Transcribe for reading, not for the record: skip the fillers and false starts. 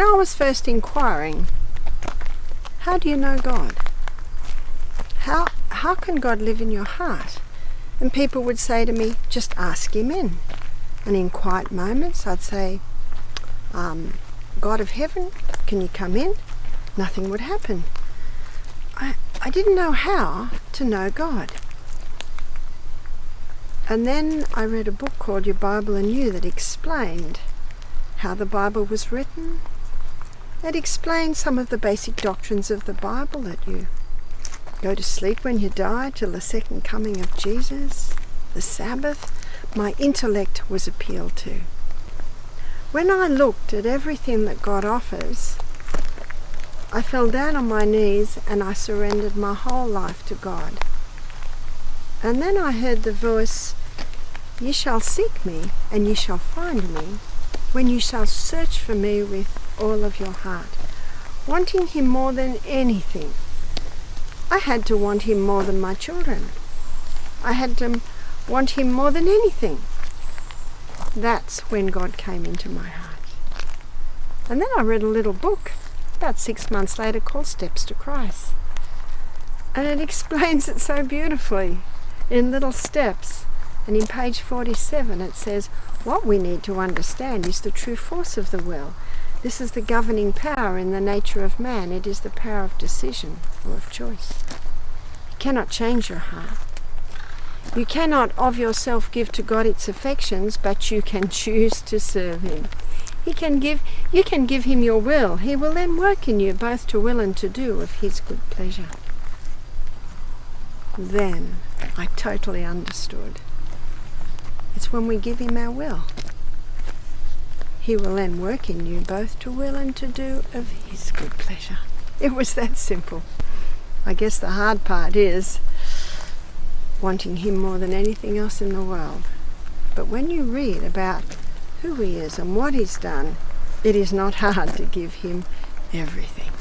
When I was first inquiring, how do you know God? How can God live in your heart? And people would say to me, just ask him in. And in quiet moments I'd say, God of heaven, can you come in? Nothing would happen. I didn't know how to know God. And then I read a book called Your Bible Anew that explained how the Bible was written. It explained some of the basic doctrines of the Bible, that you go to sleep when you die till the second coming of Jesus, the Sabbath. My intellect was appealed to. When I looked at everything that God offers, I fell down on my knees and I surrendered my whole life to God. And then I heard the voice, "Ye shall seek me, and ye shall find me, when you shall search for me with all of your heart." Wanting him more than anything. I had to want him more than my children. I had to want him more than anything. That's when God came into my heart. And then I read a little book about 6 months later called Steps to Christ. And it explains it so beautifully in little steps. And in page 47 it says, what we need to understand is the true force of the will. This is the governing power in the nature of man. It is the power of decision or of choice. You cannot change your heart. You cannot of yourself give to God its affections, but you can choose to serve him. You can give him your will. He will then work in you both to will and to do of his good pleasure. Then I totally understood. It's when we give him our will. He will then work in you both to will and to do of his good pleasure. It was that simple. I guess the hard part is wanting him more than anything else in the world. But when you read about who he is and what he's done, it is not hard to give him everything.